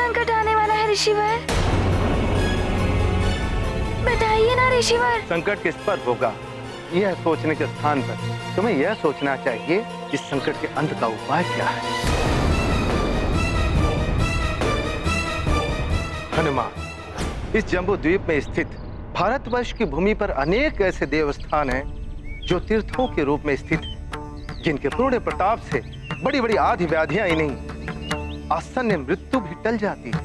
संकट आने वाला है ऋषिवर? बताइए ना ऋषिवर। संकट किस पर होगा, यह सोचने के स्थान पर तुम्हें यह सोचना चाहिए इस संकट के अंत का उपाय क्या है। हनुमान, इस जम्बू द्वीप में स्थित भारतवर्ष की भूमि पर अनेक ऐसे देवस्थान हैं जो तीर्थों के रूप में स्थित हैं, जिनके पूर्ण प्रताप से बड़ी बड़ी आदि व्याधियां ही नहीं, आसन्न मृत्यु भी टल जाती है।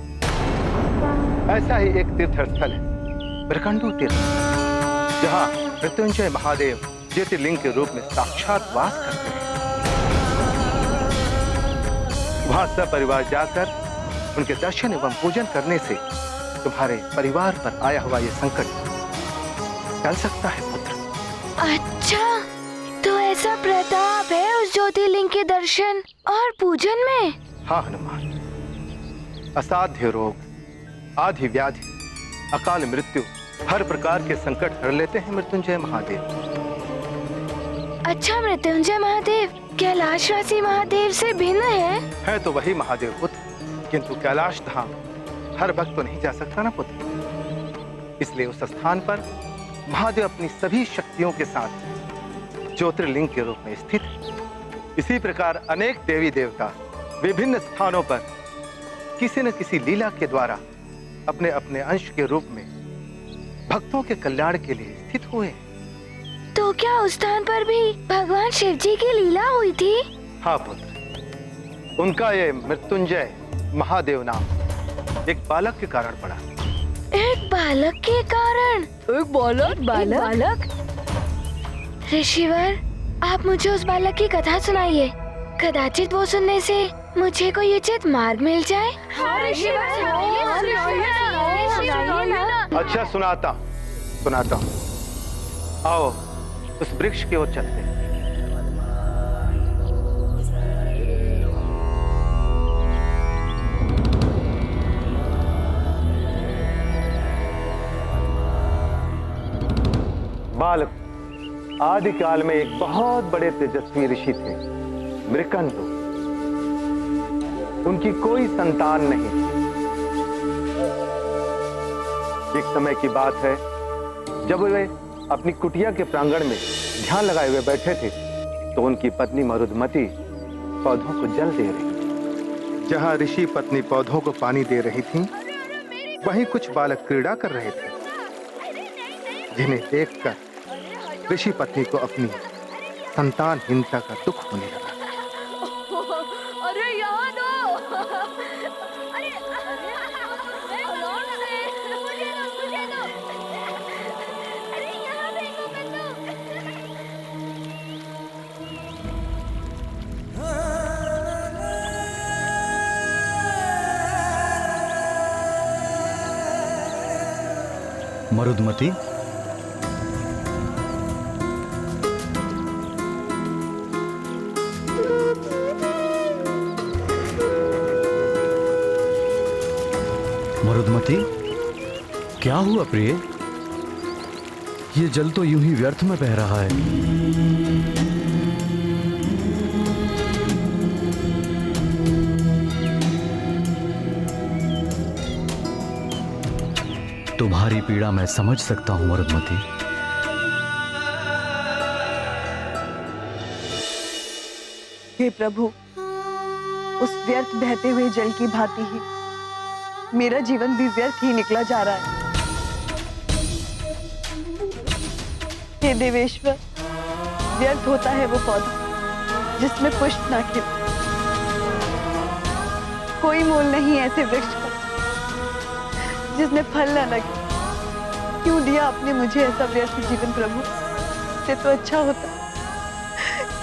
ऐसा ही एक तीर्थ स्थल है मृकंडू तीर्थ, जहां मृत्युंजय महादेव ज्योतिर्लिंग के रूप में साक्षात वास करते हैं। वहां सब परिवार जाकर उनके दर्शन एवं पूजन करने से तुम्हारे परिवार पर आया हुआ यह संकट टल सकता है पुत्र। अच्छा, तो ऐसा प्रताप है उस ज्योतिर्लिंग के दर्शन और पूजन में? हाँ हनुमान, असाध्य रोग, आदि व्याधि, अकाल मृत्यु, हर प्रकार के संकट हर लेते हैं मृत्युंजय महादेव। अच्छा, मृत्युंजय महादेव कैलाशवासी महादेव से भिन्न है तो वही महादेव पुत्र, किंतु कैलाश धाम हर भक्त तो नहीं जा सकता ना पुत्र। इसलिए उस स्थान पर महादेव अपनी सभी शक्तियों के साथ ज्योतिर्लिंग के रूप में स्थित है। इसी प्रकार अनेक देवी देवता विभिन्न स्थानों पर किसी न किसी लीला के द्वारा अपने अपने अंश के रूप में भक्तों के कल्याण के लिए स्थित हुए। तो क्या उस स्थान पर भी भगवान शिव जी की लीला हुई थी? हाँ पुत्र, उनका ये मृत्युंजय महादेव नाम एक बालक के कारण पड़ा। एक बालक के कारण? एक बालक? ऋषिवर, आप मुझे उस बालक की कथा सुनाइए। कदाचित वो सुनने से मुझे कोई उचित मार्ग मिल जाए। अच्छा, सुनाता हूँ। आओ उस वृक्ष की ओर चलते हैं। बालक, आदि काल में एक बहुत बड़े तेजस्वी ऋषि थे मृकंडू। उनकी कोई संतान नहीं। एक समय की बात है, जब वे अपनी कुटिया के प्रांगण में ध्यान लगाए हुए बैठे थे तो उनकी पत्नी मरुदमती पौधों को जल दे रही। जहां ऋषि पत्नी पौधों को पानी दे रही थी, वहीं कुछ बालक क्रीड़ा कर रहे थे, जिन्हें देखकर ऋषि पत्नी को अपनी संतानहीनता का दुख होने लगा। अरे यहाँ दो। मरुदमती, मरुदमती, क्या हुआ प्रिय? ये जल तो यूं ही व्यर्थ में बह रहा है। तुम्हारी पीड़ा मैं समझ सकता हूं मरुदमती। हे प्रभु, उस व्यर्थ बहते हुए जल की भांति ही मेरा जीवन भी व्यर्थ ही निकला जा रहा है। हे देवेश्वर, व्यर्थ होता है वो पौधा जिसमें पुष्प ना खिले। कोई मोल नहीं ऐसे वृक्ष का जिसमें फल ना लगे। क्यों दिया आपने मुझे ऐसा व्यर्थ जीवन प्रभु? से तो अच्छा होता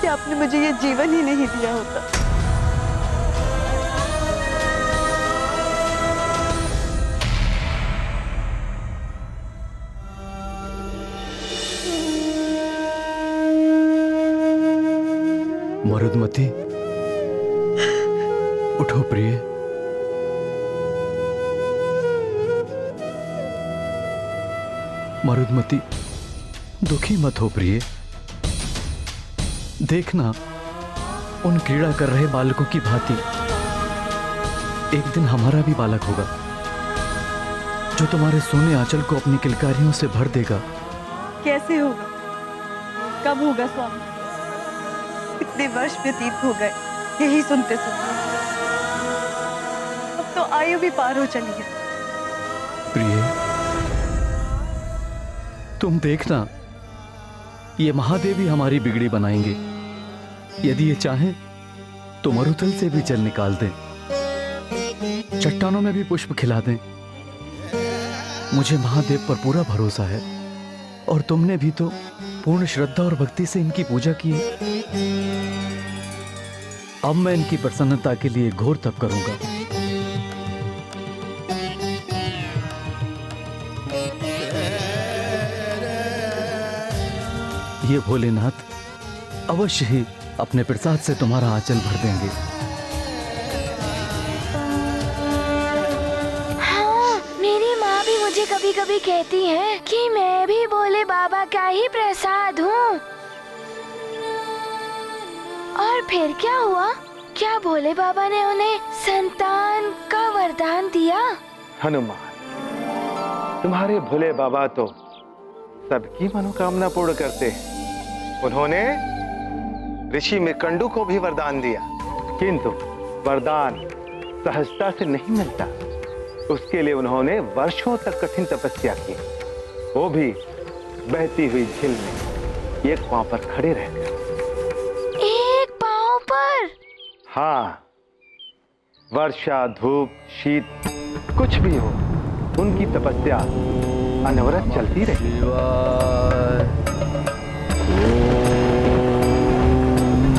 कि आपने मुझे ये जीवन ही नहीं दिया होता। मरुदमती, उठो प्रिय। मरुदमती, दुखी मत हो प्रिय। देखना, उन क्रीड़ा कर रहे बालकों की भांति एक दिन हमारा भी बालक होगा जो तुम्हारे सोने आंचल को अपनी किलकारियों से भर देगा। कैसे होगा, कब होगा स्वामी? इतने वर्ष व्यतीत हो गए यही सुनते सुनते, अब तो आयु भी पार हो चली है। प्रिय, तुम देखना, ये महादेव ही हमारी बिगड़ी बनाएंगे। यदि ये चाहें तो मरुथल से भी जल निकाल दें, चट्टानों में भी पुष्प खिला दें। मुझे महादेव पर पूरा भरोसा है और तुमने भी तो पूर्ण श्रद्धा और भक्ति से इनकी पूजा की है। अब मैं इनकी प्रसन्नता के लिए घोर तप करूंगा। ये भोलेनाथ अवश्य ही अपने प्रसाद से तुम्हारा आंचल भर देंगे। हाँ, मेरी माँ भी मुझे कभी कभी कहती है कि मैं भी भोले बाबा का ही प्रसाद हूँ। और फिर क्या हुआ? क्या भोले बाबा ने उन्हें संतान का वरदान दिया? हनुमान, तुम्हारे भोले बाबा तो सबकी मनोकामना पूर्ण करते हैं। उन्होंने ऋषि मृकंडू को भी वरदान दिया, किंतु वरदान सहजता से नहीं मिलता। उसके लिए उन्होंने वर्षों तक कठिन तपस्या की, वो भी बहती हुई झील में एक पांव पर खड़े रहकर। एक पांव पर? हाँ, वर्षा, धूप, शीत, कुछ भी हो, उनकी तपस्या अनवरत चलती रही।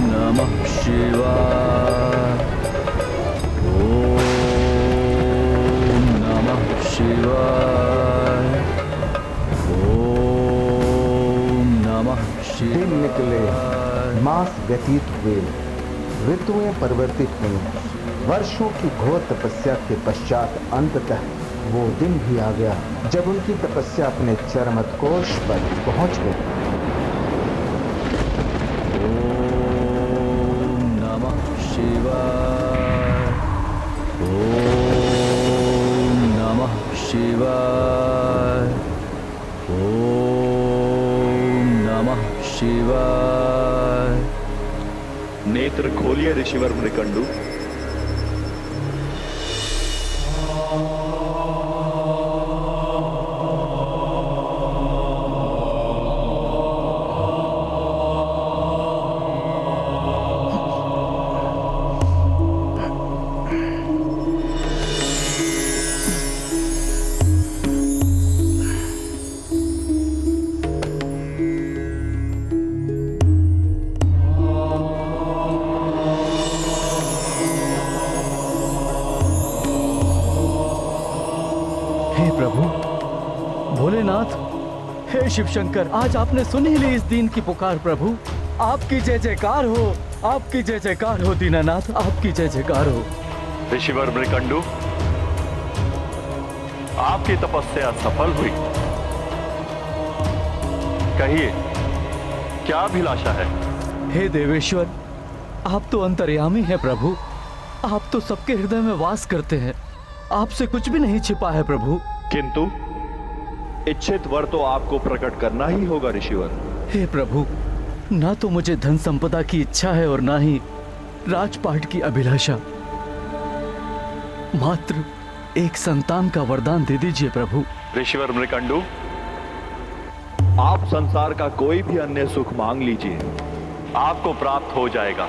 नमः शिवाय, ओम नमः शिवाय, ओम नमः शिवाय। दिन निकले, मास व्यतीत हुए, ऋतुएं परिवर्तित हुई, वर्षों की घोर तपस्या के पश्चात अंततः वो दिन भी आ गया जब उनकी तपस्या अपने चरमोत्कर्ष पर पहुंच गई। ओम नमः शिवाय, ओम नमः शिवाय, ओम नमः शिवाय। नेत्र खोलिए ऋषिवर मृकंडू। हे प्रभु भोलेनाथ, हे शिव शंकर, आज आपने सुन ही ली इस दीन की पुकार। प्रभु आपकी जय जयकार हो, आपकी जय जयकार हो दीनानाथ, आपकी जय जयकार हो। ऋषिवर मृकंडू, आपकी तपस्या सफल हुई। कहिए, क्या अभिलाषा है? हे देवेश्वर, आप तो अंतर्यामी हैं प्रभु, आप तो सबके हृदय में वास करते हैं, आपसे कुछ भी नहीं छिपा है प्रभु। किंतु इच्छित वर तो आपको प्रकट करना ही होगा ऋषिवर। हे प्रभु, ना तो मुझे धन संपदा की इच्छा है और ना ही राजपाट की अभिलाषा, मात्र एक संतान का वरदान दे दीजिए प्रभु। ऋषिवर मृकंडू, आप संसार का कोई भी अन्य सुख मांग लीजिए, आपको प्राप्त हो जाएगा।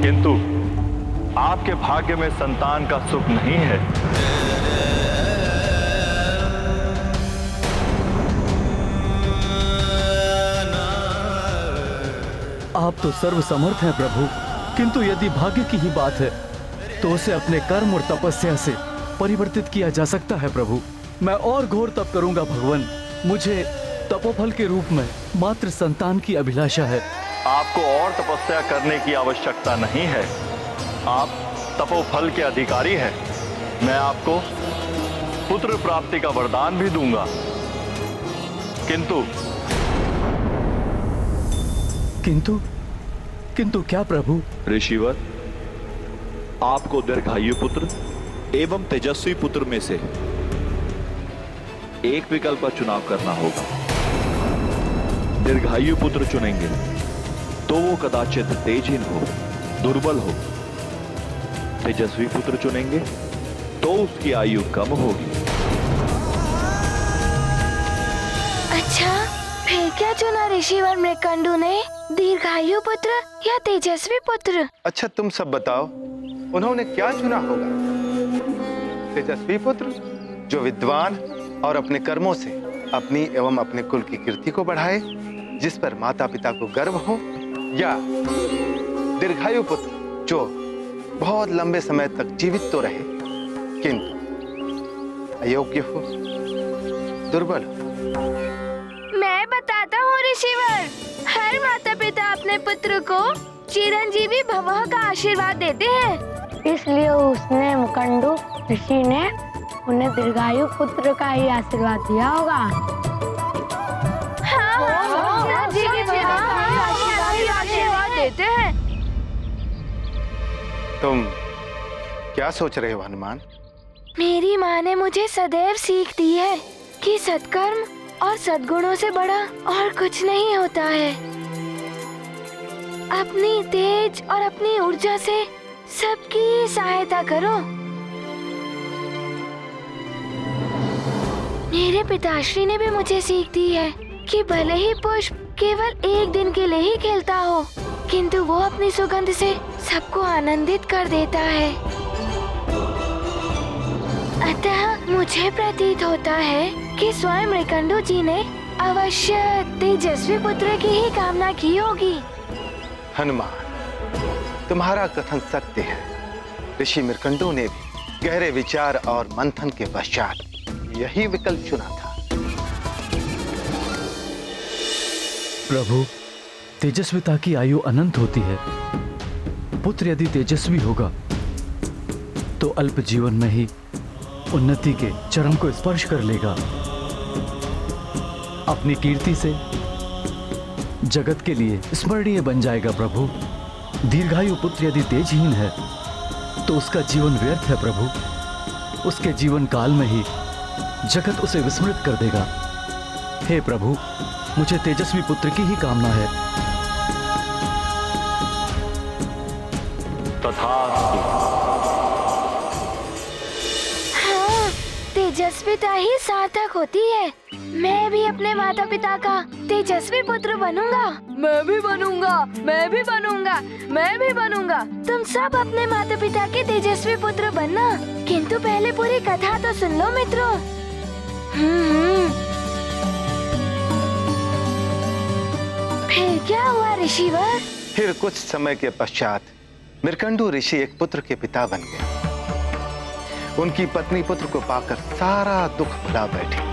किंतु आपके भाग्य में संतान का सुख नहीं है। आप तो सर्वसमर्थ हैं प्रभु, किंतु यदि भाग्य की ही बात है तो उसे अपने कर्म और तपस्या से परिवर्तित किया जा सकता है प्रभु। मैं और घोर तप करूंगा भगवान, मुझे तपोफल के रूप में मात्र संतान की अभिलाषा है। आपको और तपस्या करने की आवश्यकता नहीं है, आप तपोफल के अधिकारी हैं। मैं आपको पुत्र प्राप्ति का वरदान भी दूंगा। किंतु किंतु क्या प्रभु? ऋषिवर, आपको दीर्घायु पुत्र एवं तेजस्वी पुत्र में से एक विकल्प का चुनाव करना होगा। दीर्घायु पुत्र चुनेंगे तो वो कदाचित तेजहीन हो, दुर्बल हो। तेजस्वी पुत्र चुनेंगे तो उसकी आयु कम होगी। अच्छा, फिर क्या चुना ऋषिवर मृकंडू ने? दीर्घायु पुत्र या तेजस्वी पुत्र? अच्छा, तुम सब बताओ, उन्होंने क्या चुना होगा? तेजस्वी पुत्र, जो विद्वान और अपने कर्मों से अपनी एवं अपने कुल की कीर्ति को बढ़ाए, जिस पर माता पिता को गर्व हो, या दीर्घायु पुत्र, जो बहुत लंबे समय तक जीवित तो रहे किंतु अयोग्य हो, दुर्बल हो? मैं बताता हूँ ऋषिवर, हर माता पिता अपने पुत्र को चिरंजीवी भवः का आशीर्वाद देते हैं। इसलिए उसने मुकंडू ऋषि ने उन्हें दीर्घायु पुत्र का ही आशीर्वाद दिया होगा। हाँ, चिरंजीवी भवः का आशीर्वाद देते हैं। तुम क्या सोच रहे हो हनुमान? मेरी माँ ने मुझे सदैव सीख दी है कि सत्कर्म और सद्गुणों से बड़ा और कुछ नहीं होता है। अपनी तेज और अपनी ऊर्जा से सबकी सहायता करो। मेरे पिताश्री ने भी मुझे सीख दी है कि भले ही पुष्प केवल एक दिन के लिए ही खिलता हो, किंतु वो अपनी सुगंध से सबको आनंदित कर देता है। अतः मुझे प्रतीत होता है कि स्वयं मृकंडू जी ने अवश्य तेजस्वी पुत्र की ही कामना की होगी। हनुमान, तुम्हारा कथन सत्य है। ऋषि मृकंडू ने भी गहरे विचार और मंथन के पश्चात यही विकल्प चुना था। प्रभु, तेजस्विता की आयु अनंत होती है। पुत्र यदि तेजस्वी होगा तो अल्प जीवन में ही उन्नति के चरम को स्पर्श कर लेगा। अपनी कीर्ति से जगत के लिए स्मरणीय बन जाएगा। प्रभु, दीर्घायु पुत्र यदि तेजहीन है तो उसका जीवन व्यर्थ है। प्रभु, उसके जीवन काल में ही जगत उसे विस्मृत कर देगा। हे प्रभु, मुझे तेजस्वी पुत्र की ही कामना है। तथास्तु। हाँ, तेजस्विता ही सार्थक होती है। मैं भी अपने माता पिता का तेजस्वी पुत्र बनूंगा। मैं भी बनूंगा, मैं भी बनूंगा, मैं भी बनूंगा। तुम सब अपने माता पिता के तेजस्वी पुत्र बनना, किंतु पहले पूरी कथा तो सुन लो मित्रों। फिर क्या हुआ ऋषिवर? फिर कुछ समय के पश्चात मृकंडू ऋषि एक पुत्र के पिता बन गए। उनकी पत्नी पुत्र को पाकर सारा दुख भुला बैठी।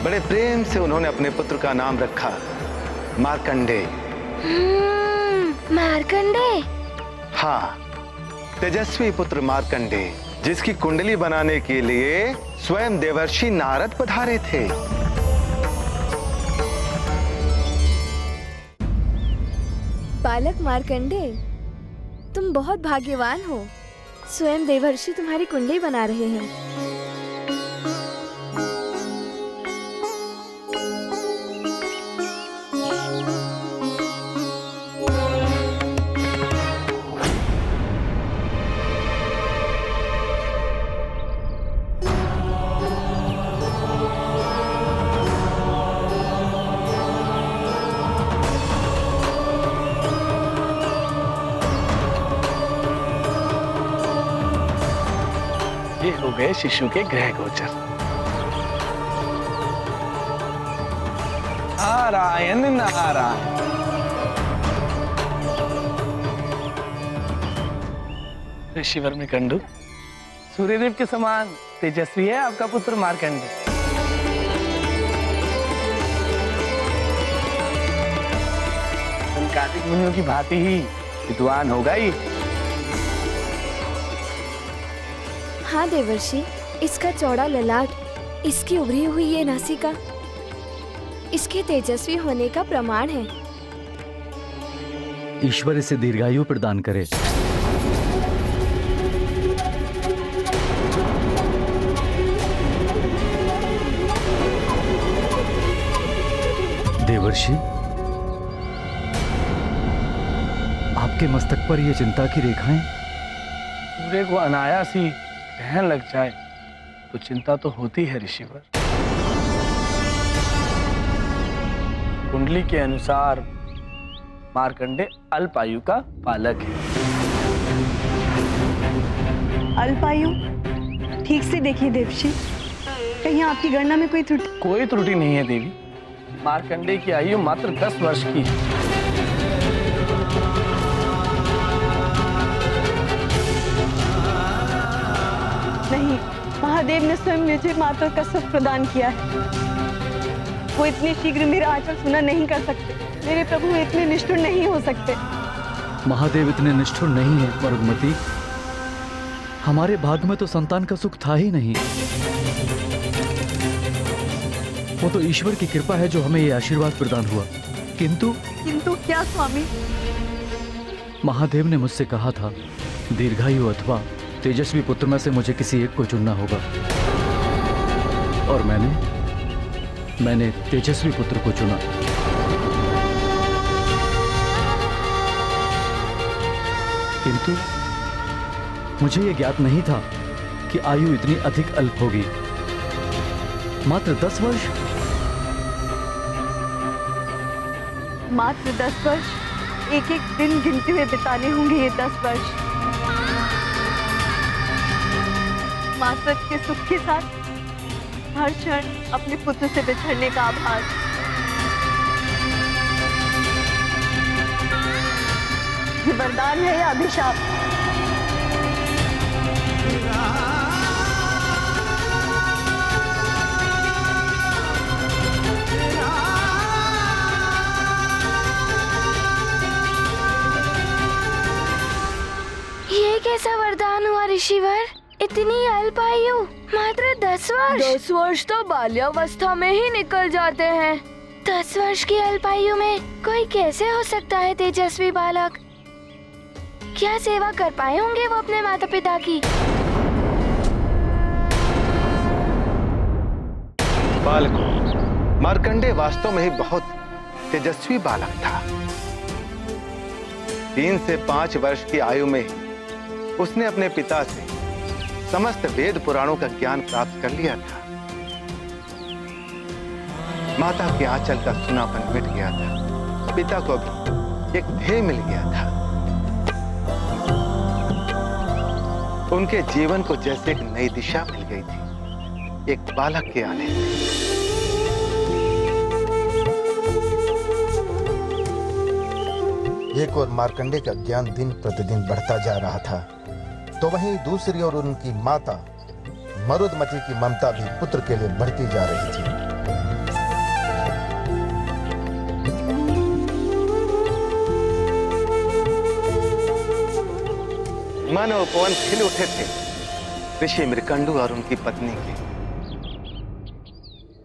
बड़े प्रेम से उन्होंने अपने पुत्र का नाम रखा मार्कंडेय। मार्कंडेय? हाँ, तेजस्वी पुत्र मार्कंडेय, जिसकी कुंडली बनाने के लिए स्वयं देवर्षि नारद पधारे थे। बालक मार्कंडेय, तुम बहुत भाग्यवान हो। स्वयं देवर्षि तुम्हारी कुंडली बना रहे हैं। ये हो गए शिशु के ग्रह गोचर। नारायण नारायण। ऋषिवर मृकंडू, सूर्यदेव के समान तेजस्वी है आपका पुत्र मार्कंडेय। कार्तिक मुनियों की भांति ही विद्वान होगा ही। हाँ देवर्षि, इसका चौड़ा ललाट, इसकी उभरी हुई ये नासिका इसके तेजस्वी होने का प्रमाण है। ईश्वर इसे दीर्घायु प्रदान करे। देवर्षि, आपके मस्तक पर यह चिंता की रेखाएं? सूर्य को अनायास ही ग्रहण लग जाए तो चिंता तो होती है ऋषिवर। कुंडली के अनुसार मार्कंडे अल्पायु का बालक है। अल्पायु? ठीक से देखिए देवशी, कहीं आपकी गणना में कोई त्रुटि? कोई त्रुटि नहीं है देवी। मार्कंडे की आयु मात्र 10 वर्ष की है। नहीं, महादेव ने स्वयं मुझे माता का सुख प्रदान किया है। वो इतनी शीघ्र मेरा आचरण सुना नहीं कर सकते। मेरे प्रभु इतने निष्ठुर नहीं हो सकते। महादेव इतने निष्ठुर नहीं है मरुदमती। हमारे भाग्य में तो संतान का सुख था ही नहीं। वो तो ईश्वर की कृपा है जो हमें ये आशीर्वाद प्रदान हुआ। किंतु क्या स्वामी? महादेव ने मुझसे कहा था दीर्घायु अथवा तेजस्वी पुत्र में से मुझे किसी एक को चुनना होगा, और मैंने तेजस्वी पुत्र को चुना। किंतु मुझे यह ज्ञात नहीं था कि आयु इतनी अधिक अल्प होगी। मात्र 10 वर्ष। मात्र 10 वर्ष? एक एक दिन गिनते हुए बिताने होंगे ये 10 वर्ष। माता के सुख के साथ हर क्षण अपने पुत्र से बिछड़ने का आभास। ये वरदान है या अभिशाप? ये कैसा वरदान हुआ ऋषिवर? इतनी अल्प आयु, मात्र 10 वर्ष। 10 वर्ष तो बाल्यावस्था में ही निकल जाते हैं। 10 वर्ष की अल्पायु में कोई कैसे हो सकता है तेजस्वी बालक? क्या सेवा कर पाए होंगे वो अपने माता पिता की? बालकों, मार्कंडे वास्तव में ही बहुत तेजस्वी बालक था। 3 से 5 वर्ष की आयु में उसने अपने पिता से समस्त वेद पुराणों का ज्ञान प्राप्त कर लिया था। माता के आंचल का सुनापन मिट गया था। पिता को भी एक ध्येय मिल गया था। उनके जीवन को जैसे एक नई दिशा मिल गई थी एक बालक के आने से। एक और मार्कंडे का ज्ञान दिन प्रतिदिन बढ़ता जा रहा था, तो वहीं दूसरी ओर उनकी माता मरुदमती की ममता भी पुत्र के लिए बढ़ती जा रही थी। मन और पवन खिल उठे थे ऋषि मृकंडू और उनकी पत्नी के।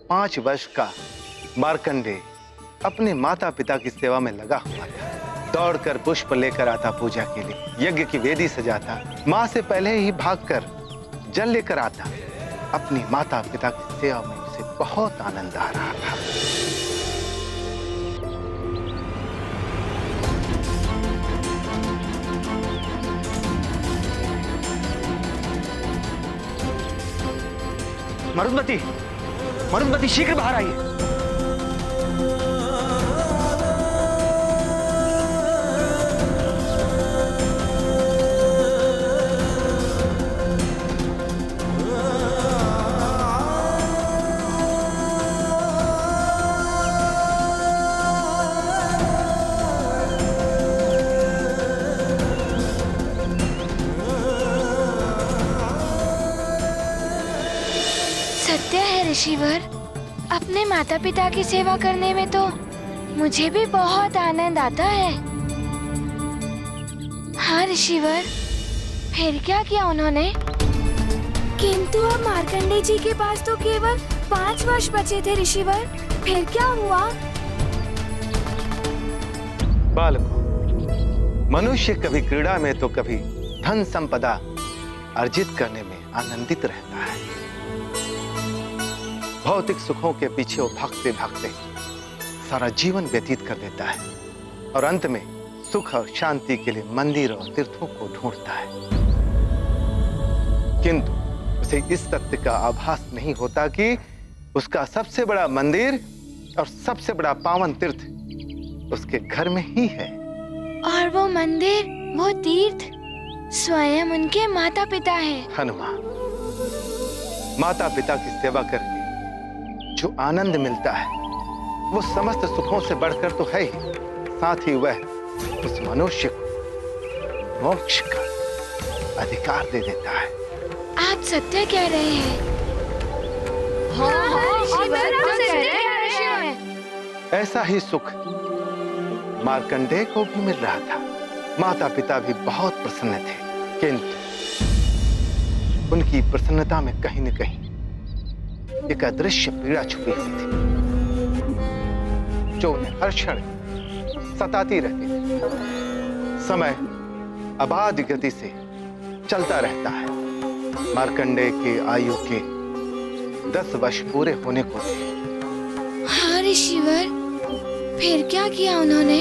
5 वर्ष का मार्कंडे अपने माता पिता की सेवा में लगा हुआ था। दौड़कर पुष्प लेकर आता पूजा के लिए, यज्ञ की वेदी सजाता, मां से पहले ही भागकर जल लेकर आता। अपनी माता पिता की सेवा में उसे बहुत आनंद आ रहा था। मरुदमती शीघ्र बाहर आइए। सत्य है ऋषिवर, अपने माता पिता की सेवा करने में तो मुझे भी बहुत आनंद आता है। हाँ ऋषिवर, फिर क्या किया उन्होंने? किंतु अब मार्कंडे जी के पास तो केवल 5 वर्ष बचे थे ऋषिवर। फिर क्या हुआ? बालकों, मनुष्य कभी क्रीड़ा में तो कभी धन संपदा अर्जित करने में आनंदित रहता है। भौतिक सुखों के पीछे वो भागते भागते सारा जीवन व्यतीत कर देता है और अंत में सुख और शांति के लिए मंदिर और तीर्थों को ढूंढता है, किंतु उसे इस सत्य का आभास नहीं होता कि उसका सबसे बड़ा मंदिर और सबसे बड़ा पावन तीर्थ उसके घर में ही है। और वो मंदिर, वो तीर्थ स्वयं उनके माता पिता है। हनुमान, माता पिता की सेवा करके जो आनंद मिलता है वो समस्त सुखों से बढ़कर तो है ही, साथ ही वह उस मनुष्य को मोक्ष का अधिकार दे देता है। आप सत्य कह रहे हैं। हाँ, ऋषिवर, आप सत्य कह रहे हैं। ऐसा ही सुख मार्कंडेय को भी मिल रहा था। माता पिता भी बहुत प्रसन्न थे, किंतु उनकी प्रसन्नता में कहीं न कहीं एक अदृश्य पीड़ा छुपी हुई थी जो उन्हें हर क्षण सताती रहती थी। समय अबाध गति से चलता रहता है। मार्कंडेय के आयु के 10 वर्ष पूरे होने को थे। हाँ ऋषिवर, फिर क्या किया उन्होंने?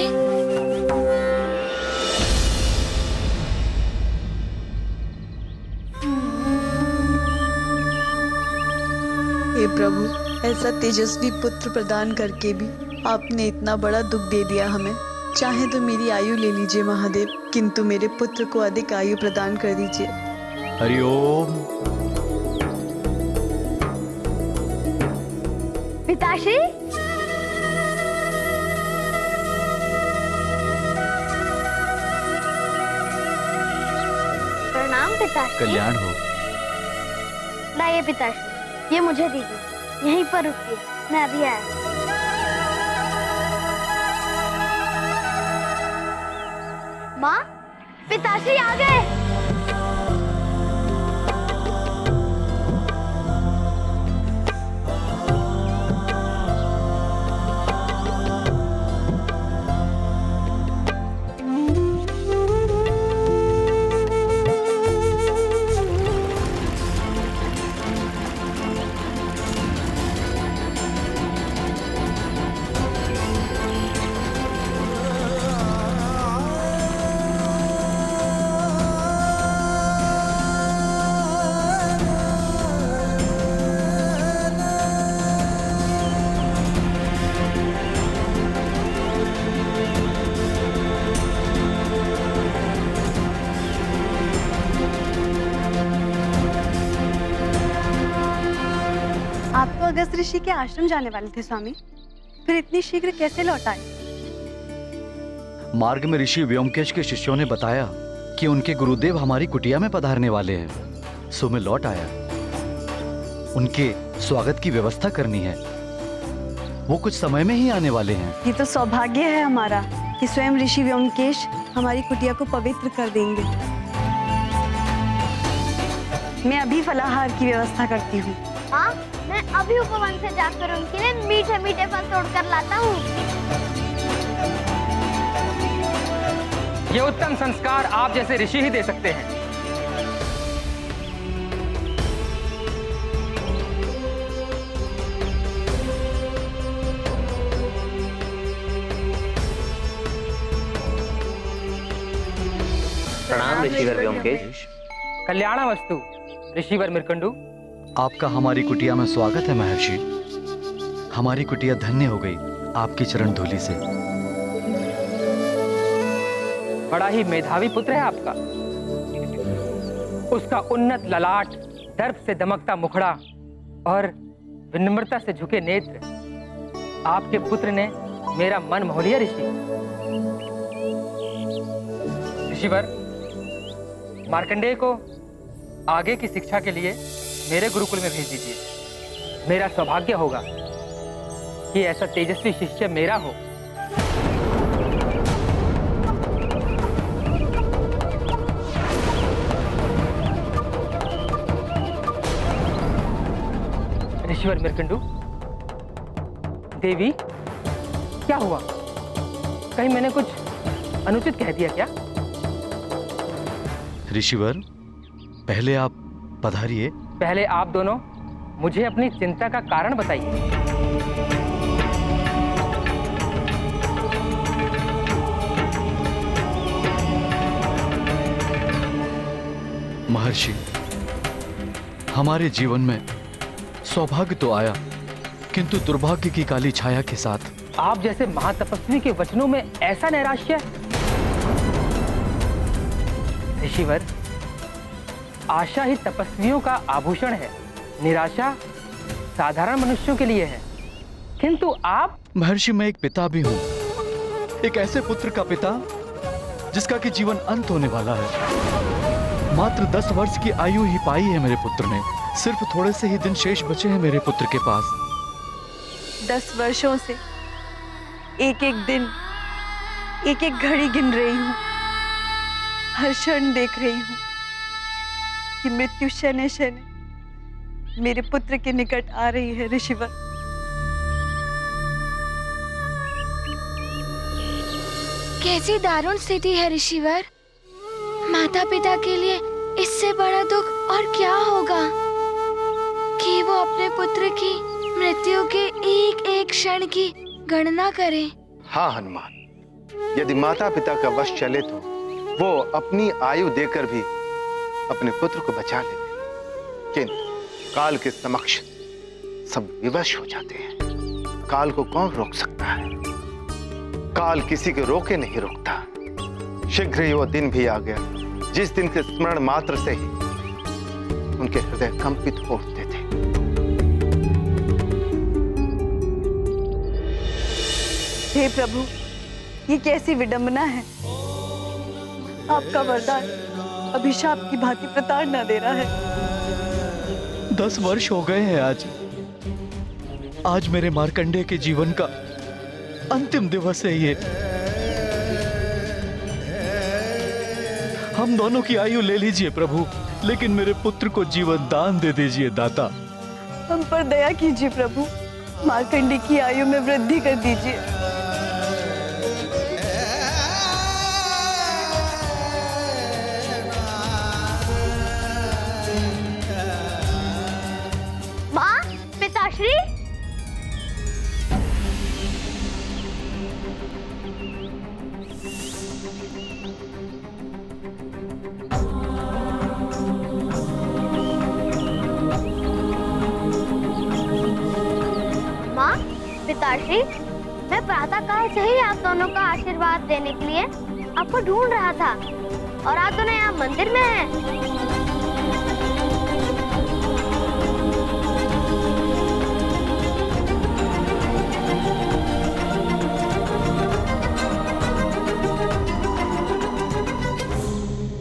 हे प्रभु, ऐसा तेजस्वी पुत्र प्रदान करके भी आपने इतना बड़ा दुख दे दिया हमें। चाहे तो मेरी आयु ले लीजिए महादेव, किंतु मेरे पुत्र को अधिक आयु प्रदान कर दीजिए। हरिओम। पिताश्री, प्रणाम पिताश्री। कल्याण हो। लाइए पिताश्री, ये मुझे दीजिए। यहीं पर रुकिए, मैं अभी आया। माँ, पिताश्री आ गए। आप तो अगस्त ऋषि के आश्रम जाने वाले थे स्वामी, फिर इतनी शीघ्र कैसे लौट आए? मार्ग में ऋषि व्योमकेश के शिष्यों ने बताया कि उनके गुरुदेव हमारी कुटिया में पधारने वाले हैं, सो मैं लौट आया। उनके स्वागत की व्यवस्था करनी है, वो कुछ समय में ही आने वाले हैं। ये तो सौभाग्य है हमारा कि स्वयं ऋषि व्योमकेश हमारी कुटिया को पवित्र कर देंगे। मैं अभी फलाहार की व्यवस्था करती हूँ। हाँ, मैं अभी उपवन से जाकर उनके लिए मीठे मीठे फल तोड़कर लाता हूँ। ये उत्तम संस्कार आप जैसे ऋषि ही दे सकते हैं। प्रणाम ऋषिवर व्योमकेश। कल्याणावस्तु ऋषिवर मृकंडू। आपका हमारी कुटिया में स्वागत है महर्षि। हमारी कुटिया धन्य हो गई आपकी चरण धूलि से। बड़ा ही मेधावी पुत्र है आपका। उसका उन्नत ललाट, दर्प से दमकता मुखड़ा और विनम्रता से झुके नेत्र, आपके पुत्र ने मेरा मन मोह लिया ऋषि। ऋषिवर, मार्कंडेय को आगे की शिक्षा के लिए मेरे गुरुकुल में भेज दीजिए। मेरा सौभाग्य होगा कि ऐसा तेजस्वी शिष्य मेरा हो। ऋषिवर मृकंडू, देवी, क्या हुआ? कहीं मैंने कुछ अनुचित कह दिया क्या? ऋषिवर, पहले आप पधारिए। पहले आप दोनों मुझे अपनी चिंता का कारण बताइए। महर्षि, हमारे जीवन में सौभाग्य तो आया, किंतु दुर्भाग्य की काली छाया के साथ। आप जैसे महातपस्वी के वचनों में ऐसा नैराश्य। ऋषिवर, आशा ही तपस्वियों का आभूषण है, निराशा साधारण मनुष्यों के लिए है। किंतु आप। महर्षि, मैं एक पिता भी हूं, एक ऐसे पुत्र का पिता जिसका कि जीवन अंत होने वाला है। मात्र 10 वर्ष की आयु ही पाई है मेरे पुत्र ने। सिर्फ थोड़े से ही दिन शेष बचे हैं मेरे पुत्र के पास। 10 वर्षों से एक एक दिन, एक एक घड़ी गिन रही हूँ। हर क्षण देख रही हूँ कि मृत्यु शने शने मेरे पुत्र के निकट आ रही है। ऋषिवर, कैसी दारुण स्थिति है ऋषिवर। माता पिता के लिए इससे बड़ा दुख और क्या होगा कि वो अपने पुत्र की मृत्यु के एक एक क्षण की गणना करें। हाँ हनुमान, यदि माता पिता का वश चले तो वो अपनी आयु देकर भी अपने पुत्र को बचा लेते, किंतु काल के समक्ष सब विवश हो जाते हैं। काल को कौन रोक सकता है? काल किसी के रोके नहीं रोकता। शीघ्र ही वो दिन भी आ गया जिस दिन के स्मरण मात्र से ही उनके हृदय कंपित हो उठते थे। हे प्रभु, ये कैसी विडंबना है। आपका वरदान अभिशाप की भांति प्रताड़ना दे रहा है। 10 वर्ष हो गए हैं आज मेरे मार्कंडेय के जीवन का अंतिम दिवस है ये। हम दोनों की आयु ले लीजिए प्रभु, लेकिन मेरे पुत्र को जीवन दान दे दीजिए दाता। हम पर दया कीजिए प्रभु, मार्कंडेय की आयु में वृद्धि कर दीजिए। माँ, पिताश्री। माँ, पिताश्री, मैं प्रातःकाल से ही आप दोनों का आशीर्वाद देने के लिए आपको ढूंढ रहा था, और आप दोनों यहाँ मंदिर में हैं।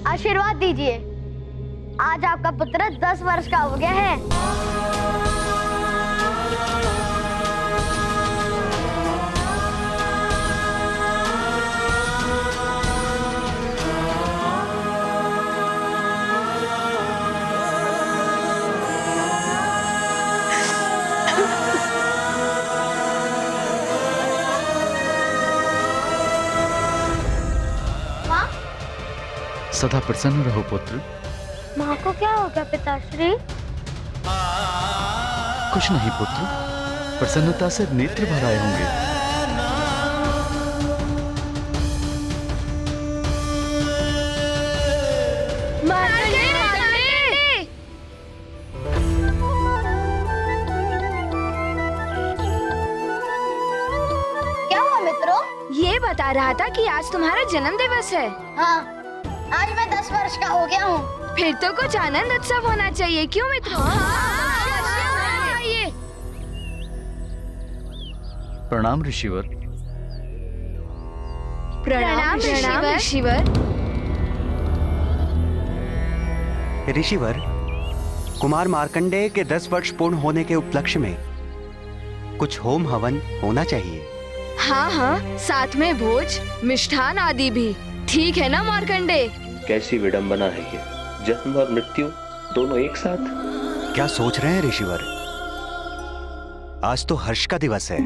आशीर्वाद दीजिए। आज आपका पुत्र 10 वर्ष का हो गया है। सदा प्रसन्न रहो पुत्र। माँ को क्या हो गया पिताश्री? कुछ नहीं पुत्र, प्रसन्नता से नेत्र भर आए होंगे। क्या हुआ मित्रों? ये बता रहा था कि आज तुम्हारा जन्म दिवस है। हाँ, आज मैं 10 वर्ष का हो गया हूँ। फिर तो कुछ आनंद उत्सव होना चाहिए, क्यों मित्रों? प्रणाम ऋषिवर। प्रणाम ऋषिवर। ऋषिवर, कुमार मार्कंडेय के 10 वर्ष पूर्ण होने के उपलक्ष्य में कुछ होम हवन होना चाहिए। हाँ हाँ, साथ में भोज, मिष्ठान आदि भी। ठीक है ना मार्कंडेय? कैसी विडंबना है ये, जन्म और मृत्यु दोनों एक साथ। क्या सोच रहे हैं ऋषिवर? आज तो हर्ष का दिवस है।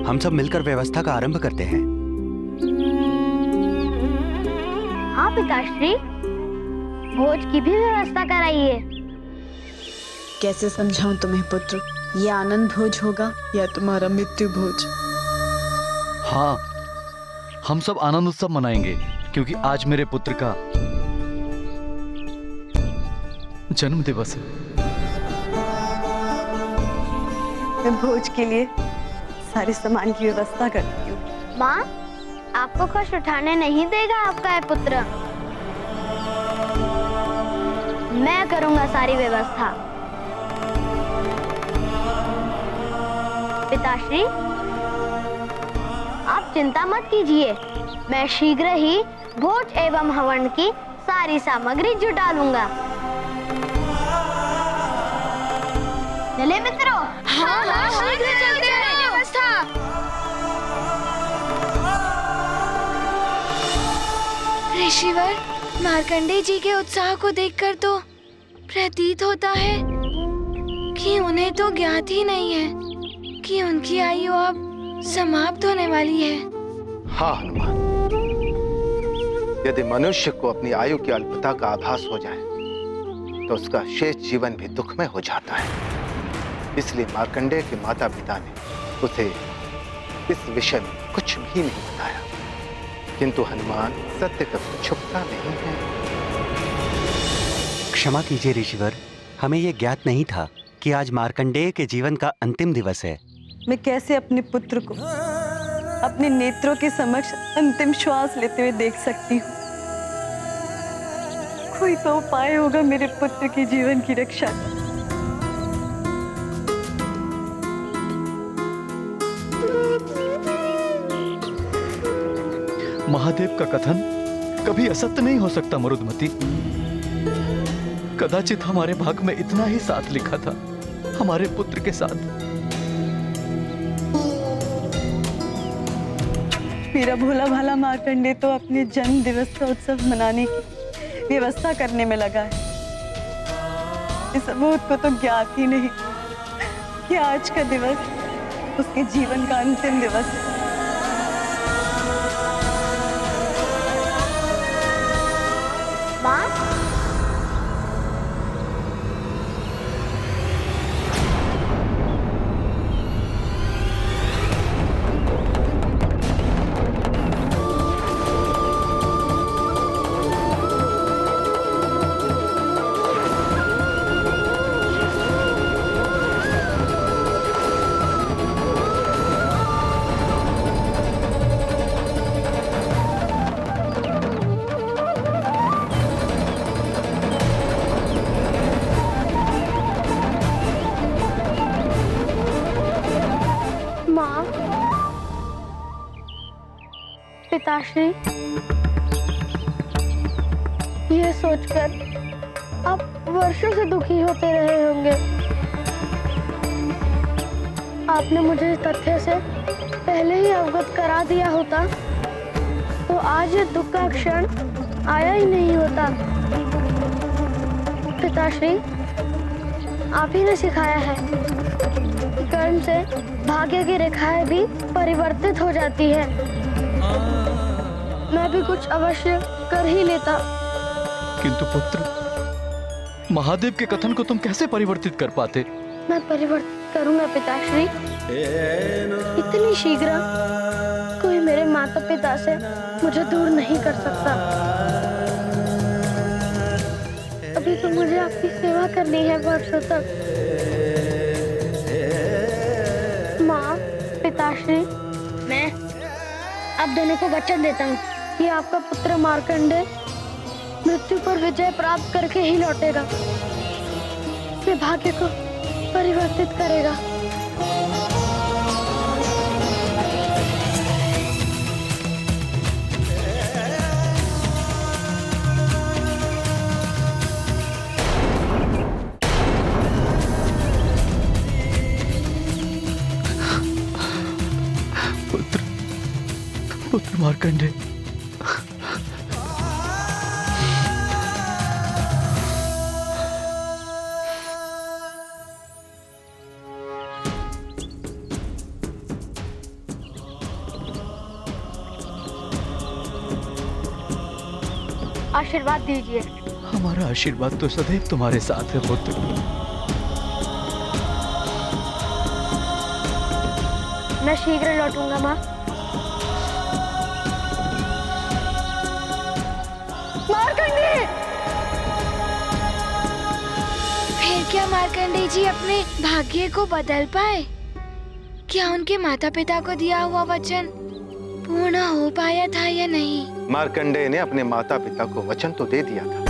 हम सब मिलकर व्यवस्था का आरंभ करते हैं। आप पिताश्री, भोज की भी व्यवस्था कराइए। कैसे समझाऊं तुम्हें पुत्र, ये आनंद भोज होगा या तुम्हारा मृत्यु भोज? हाँ, हम सब आनंद उत्सव मनाएंगे क्योंकि आज मेरे पुत्र का जन्म दिवस है। मैं भोज के लिए सारे सामान की व्यवस्था करती हूँ। माँ, आपको खुश उठाने नहीं देगा आपका ये पुत्र। मैं करूंगा सारी व्यवस्था। पिताश्री, आप चिंता मत कीजिए, मैं शीघ्र ही भोज एवं हवन की सारी सामग्री जुटा लूंगा। चले मित्रों। हाँ, शीघ्र चलते हैं। व्यवस्था। ऋषिवर, मार्कंडेय जी के उत्साह को देखकर तो प्रतीत होता है कि उन्हें तो ज्ञात ही नहीं है कि उनकी आयु अब समाप्त होने वाली है। हाँ हनुमान, यदि मनुष्य को अपनी आयु की अल्पता का आभास हो जाए तो उसका शेष जीवन भी दुखमय हो जाता है। इसलिए मार्कंडेय के माता पिता ने उसे इस विषय में कुछ भी नहीं बताया। किंतु हनुमान, सत्य कभी छुपता नहीं है। क्षमा कीजिए ऋषिवर, हमें यह ज्ञात नहीं था कि आज मार्कंडेय के जीवन का अंतिम दिवस है। मैं कैसे अपने पुत्र को अपने नेत्रों के समक्ष अंतिम श्वास लेते हुए देख सकती हूँ? कोई तो उपाय होगा मेरे पुत्र के जीवन की रक्षा का। महादेव का कथन कभी असत्य नहीं हो सकता मरुदमती। कदाचित हमारे भाग में इतना ही साथ लिखा था हमारे पुत्र के साथ। मेरा भोला भाला मार्कंडेय तो अपने जन्म दिवस का उत्सव मनाने की व्यवस्था करने में लगा है। इस अबोध को तो ज्ञात ही नहीं कि आज का दिवस उसके जीवन का अंतिम दिवस है। माँ, पिताश्री, ये सोचकर आप वर्षों से दुखी होते रहे होंगे। आपने मुझे इस तथ्य से पहले ही अवगत करा दिया होता तो आज ये दुख का क्षण आया ही नहीं होता। पिताश्री, आप ही ने सिखाया है कि कर्म से भाग्य की रेखाएं भी परिवर्तित हो जाती है। मैं भी कुछ अवश्य कर ही लेता। किंतु पुत्र, महादेव के कथन को तुम कैसे परिवर्तित कर पाते? मैं परिवर्तित करूंगा पिताश्री। इतनी शीघ्र कोई मेरे माता पिता से मुझे दूर नहीं कर सकता। अभी तो मुझे आपकी सेवा करनी है वर्षों तक। माँ, पिताश्री, मैं आप दोनों को वचन देता हूँ कि आपका पुत्र मार्कंडेय मृत्यु पर विजय प्राप्त करके ही लौटेगा। अपने भाग्य को परिवर्तित करेगा। पुत्र मार्कंडेय, आशीर्वाद दीजिए। हमारा आशीर्वाद तो सदैव तुम्हारे साथ है पुत्र। मैं शीघ्र लौटूंगा माँ। मार्कंडे! फिर क्या मार्कंडे जी अपने भाग्य को बदल पाए? क्या उनके माता पिता को दिया हुआ वचन पूर्ण हो पाया था या नहीं? मार्कंडेय ने अपने माता पिता को वचन तो दे दिया था,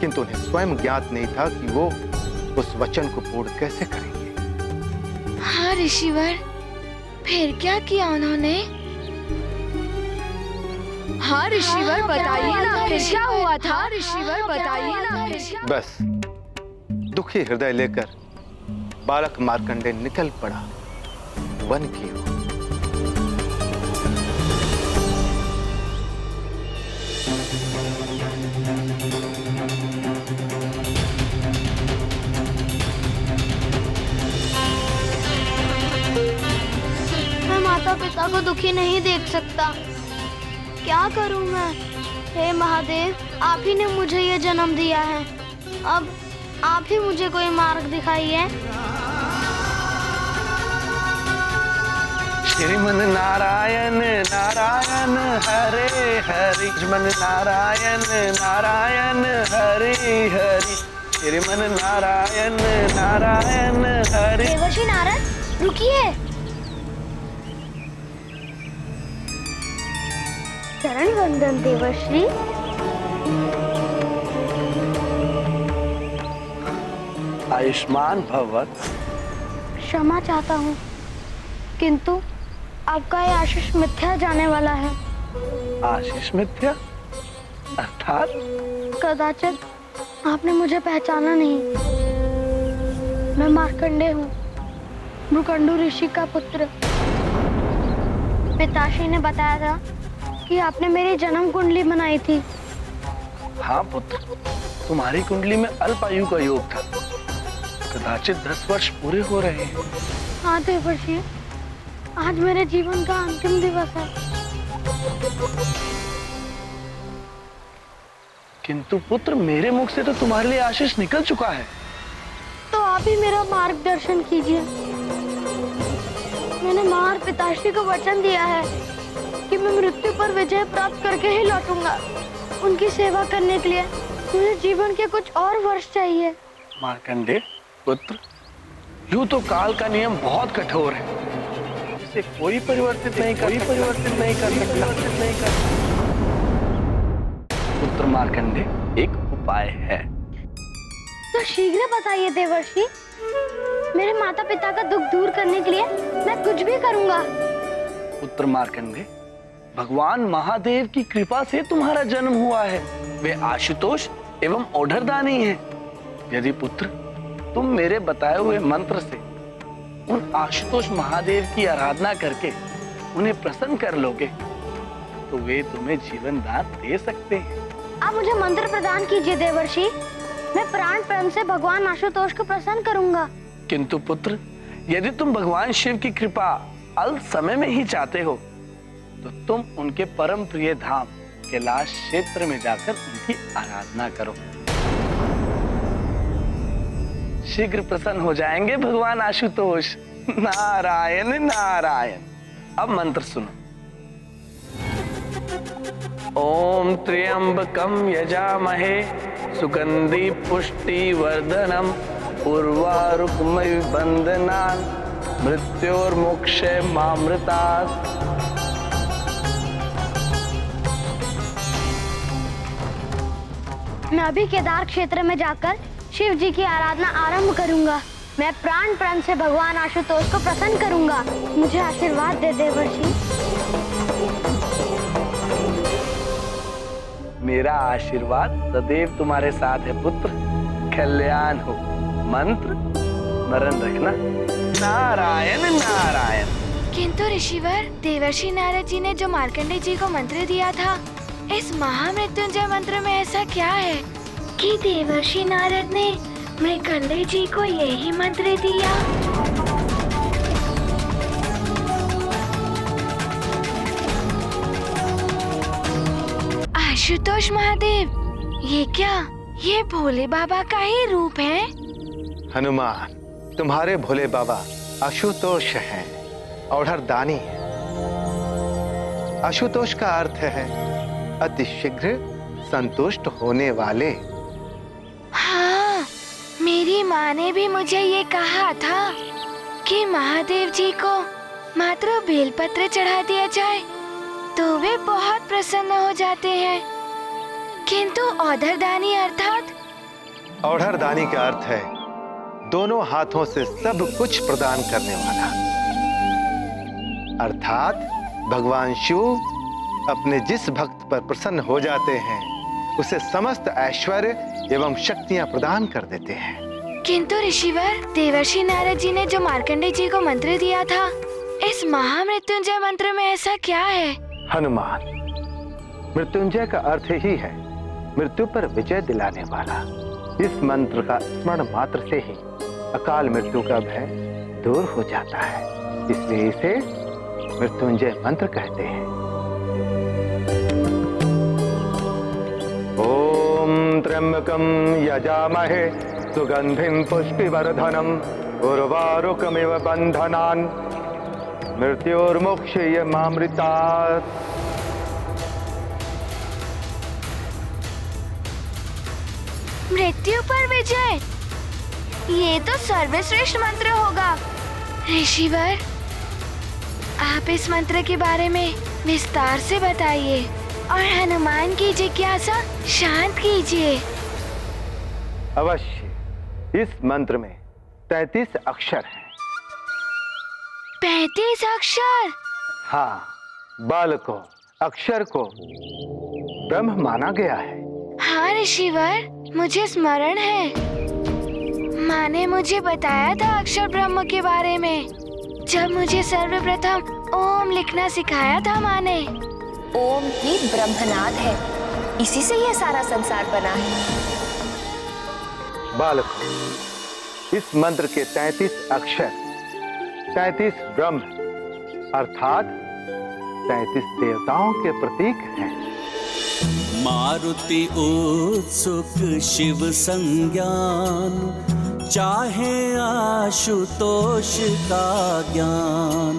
किंतु उन्हें स्वयं ज्ञात नहीं था कि वो उस वचन को पूर्ण कैसे करेंगे। हाँ ऋषिवर, फिर क्या किया उन्होंने? हाँ ऋषिवर, बताइए ना फिर क्या हुआ था? ऋषिवर बताइए ना फिर क्या? बस दुखी हृदय लेकर बालक मार्कंडेय निकल पड़ा वन की ओर। मैं माता पिता को दुखी नहीं देख सकता। क्या करूं मैं? हे महादेव, आप ही ने मुझे ये जन्म दिया है। अब आप ही मुझे कोई मार्ग दिखाइए। श्रीमन नारायण नारायण हरे हरि, श्रीमन नारायण नारायण हरे हरि, श्रीमन नारायण नारायण हरे। देवर्षि नारद, रुकिए। चरण वंदन देवर्षि। आयुष्मान भव। क्षमा चाहता हूँ, किंतु आपका ये आशीष मिथ्या जाने वाला है। आशीष मिथ्या अर्थात? कदाचित आपने मुझे पहचाना नहीं। मैं मार्कंडेय हूँ, मृकंडू ऋषि का पुत्र। पिताश्री ने बताया था कि आपने मेरी जन्म कुंडली बनाई थी। हाँ पुत्र, तुम्हारी कुंडली में अल्प आयु का योग था। कदाचित 10 वर्ष पूरे हो रहे हैं। हाँ देवर्षि, आज मेरे जीवन का अंतिम दिवस है। किंतु पुत्र, मेरे मुख से तो तुम्हारे लिए आशीष निकल चुका है। तो आप ही मेरा मार्गदर्शन कीजिए। मैंने माँ और पिताश्री को वचन दिया है कि मैं मृत्यु पर विजय प्राप्त करके ही लौटूंगा। उनकी सेवा करने के लिए मुझे जीवन के कुछ और वर्ष चाहिए। मार्कंडेय पुत्र, यूं तो काल का नियम बहुत कठोर है, इसे कोई परिवर्तित नहीं कर सकता। पुत्र मार्कंडेय, एक उपाय है। तो शीघ्र बताइए देवर्षि। मेरे माता पिता का दुख दूर करने के लिए मैं कुछ भी करूंगा। पुत्र मार्कंडेय, भगवान महादेव की कृपा से तुम्हारा जन्म हुआ है। वे आशुतोष एवं ओढ़रदानी हैं। यदि पुत्र तुम मेरे बताए हुए मंत्र से उन आशुतोष महादेव की आराधना करके उन्हें प्रसन्न कर लोगे, तो वे तुम्हें जीवन दान दे सकते हैं। आप मुझे मंत्र प्रदान कीजिए देवर्षि। मैं प्राण प्रेम से भगवान आशुतोष को प्रसन्न करूंगा। किंतु पुत्र, यदि तुम भगवान शिव की कृपा अल्प समय में ही चाहते हो, तो तुम उनके परम प्रिय धाम कैलाश क्षेत्र में जाकर उनकी आराधना करो। शीघ्र प्रसन्न हो जाएंगे भगवान आशुतोष। नारायण नारायण। अब मंत्र सुनो। ओम त्र्यंबकम यजामहे सुगंधि पुष्टि वर्धनम उर्वारुकमय बंधनान मृत्योर्मोक्षे मामृतात्। मैं अभी केदार क्षेत्र में जाकर शिव जी की आराधना आरंभ करूंगा। मैं प्राण प्रण से भगवान आशुतोष को प्रसन्न करूंगा। मुझे आशीर्वाद दे देवर्षि। मेरा आशीर्वाद सदैव तुम्हारे साथ है पुत्र। कल्याण हो। मंत्र स्मरण रखना। नारायण नारायण। किंतु ऋषिवर, देवर्षि नारद जी ने जो मार्कंडेय जी को मंत्र दिया था, इस महामृत्युंजय मंत्र में ऐसा क्या है कि देवर्षि नारद ने मार्कंडेय जी को यही मंत्र दिया? आशुतोष महादेव, ये क्या? ये भोले बाबा का ही रूप है। हनुमान, तुम्हारे भोले बाबा आशुतोष हैं, औढ़र दानी है। आशुतोष का अर्थ है अति शीघ्र संतुष्ट होने वाले। हाँ, मेरी माँ ने भी मुझे ये कहा था कि महादेव जी को मात्र बेलपत्र चढ़ा दिया जाए तो वे बहुत प्रसन्न हो जाते हैं, किंतु औढ़रदानी अर्थात? औढ़रदानी का अर्थ है दोनों हाथों से सब कुछ प्रदान करने वाला, अर्थात भगवान शिव अपने जिस भक्त पर प्रसन्न हो जाते हैं उसे समस्त ऐश्वर्य एवं शक्तियां प्रदान कर देते हैं। किंतु ऋषिवर, देवर्षि नारद जी ने जो मार्कंडेय जी को मंत्र दिया था, इस महामृत्युंजय मंत्र में ऐसा क्या है? हनुमान, मृत्युंजय का अर्थ ही है मृत्यु पर विजय दिलाने वाला। इस मंत्र का स्मरण मात्र से ही अकाल मृत्यु का भय दूर हो जाता है, इसलिए इसे मृत्युंजय मंत्र कहते हैं। ओम त्र्यंबकम यजामहे सुगंधिम पुष्टिवर्धनम उर्वारुकमिव बंधनान मृत्युर्मुक्षयमामृतात्। मृत्यु पर विजय, ये तो सर्वश्रेष्ठ मंत्र होगा। ऋषिवर, आप इस मंत्र के बारे में विस्तार से बताइए और हनुमान की जिज्ञासा शांत कीजिए। अवश्य। इस मंत्र में 33 अक्षर हैं। 35 अक्षर? हाँ, बाल को, अक्षर को ब्रह्म माना गया है। हाँ ऋषिवर, मुझे स्मरण है। माँ ने मुझे बताया था अक्षर ब्रह्म के बारे में, जब मुझे सर्वप्रथम ओम लिखना सिखाया था माँ ने। ओम ही ब्रह्मनाद है, इसी से यह सारा संसार बना है। बालकों, इस मंत्र के 33 अक्षर 33 ब्रह्म अर्थात 33 देवताओं के प्रतीक हैं। मारुति उत्सुक शिव संज्ञान, चाहे आशुतोष का ज्ञान।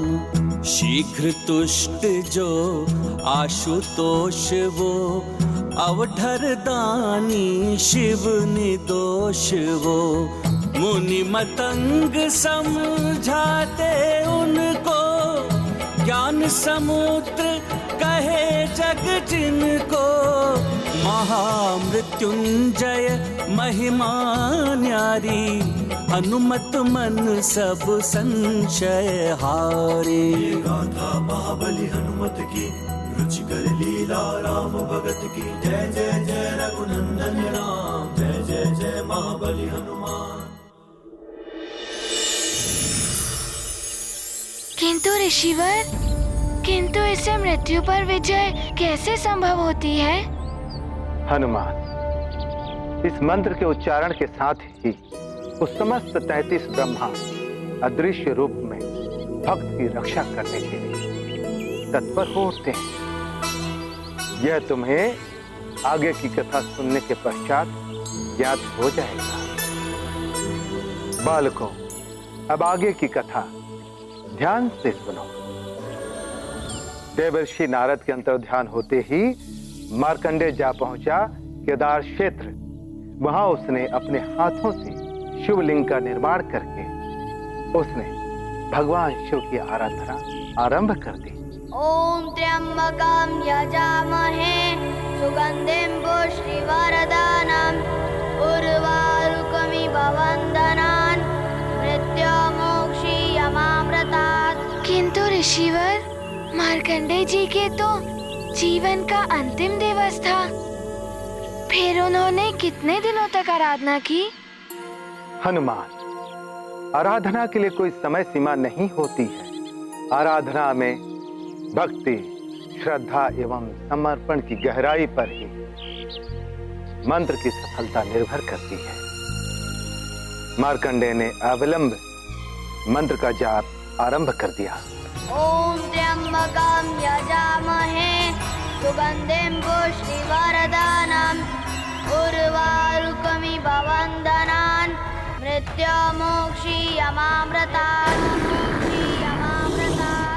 शीघ्र तुष्ट जो आशुतोष वो, अवधर दानी शिव निर्दोष वो। मुनि मतंग समझाते उनको, ज्ञान समुद्र कहे जग जिनको। महामृत्युंजय महिमा न्यारी, हनुमत मन सब संशय हारे। गाथा महाबली हनुमत की, रुचिकर लीला राम भगत की। जय जय जय रघुनंदन राम, जय जय जय महाबली हनुमान। किंतु ऋषिवर, किंतु इसे मृत्यु पर विजय कैसे संभव होती है? हनुमान, इस मंत्र के उच्चारण के साथ ही उस समस्त 33 ब्रह्मा अदृश्य रूप में भक्त की रक्षा करने के लिए तत्पर हो उठते हैं। यह तुम्हें आगे की कथा सुनने के पश्चात ज्ञात हो जाएगा। बालकों, अब आगे की कथा ध्यान से सुनो। देवर्षि नारद के अंतर्ध्यान होते ही मार्कंडेय जा पहुंचा केदार क्षेत्र। वहां उसने अपने हाथों से शिवलिंग का निर्माण करके उसने भगवान शिव की आराधना आरंभ कर दी। ओम त्र्यंबकम यजामहे सुगंधिम पुष्टिवर्धनम उर्वारुकमिव बंधनान् मृत्युर्मुक्षयमामृतात्। किंतु ऋषिवर, मार्कंडेय जी के तो जीवन का अंतिम दिवस था, फिर उन्होंने कितने दिनों तक आराधना की? हनुमान, आराधना के लिए कोई समय सीमा नहीं होती है। आराधना में भक्ति, श्रद्धा एवं समर्पण की गहराई पर ही मंत्र की सफलता निर्भर करती है। मार्कंडेय ने अविलंब मंत्र का जाप आरंभ कर दिया। ओम त्र्यंबकम यजामहे सुगन्धिं पुष्टिवर्धनम् उर्वारुकमिव वन्दनान् मृत्युमोक्षीयमामृतात्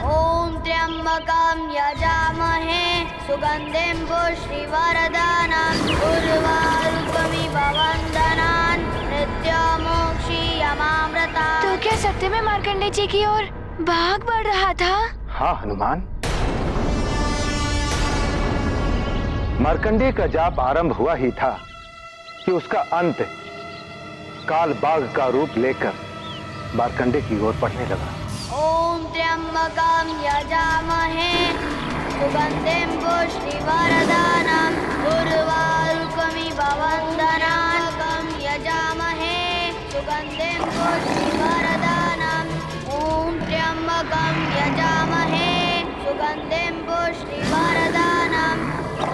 ॐ त्र्यम्बकं यजामहे सुगन्धिं पुष्टिवर्धनम् उर्वारुकमिव वन्दनान् मृत्युमोक्षीयमामृतात्। तो क्या सत्य में मार्कंडे जी की ओर भाग बढ़ रहा था? हाँ हनुमान, मार्कंडेय का जाप आरंभ हुआ ही था कि उसका अंत काल बाघ का रूप लेकर मार्कंडेय की ओर बढ़ने लगा। ॐ त्र्यम्बकं यजामहे सुगन्धिं पुष्टिवर्धनम् उर्वारुकमिव वन्दनान् यजामहे सुगन्धिं पुष्टिवर्धनम् ॐ त्र्यम्बकं यजामहे सुगन्धिं पुष्टिवर्धनम्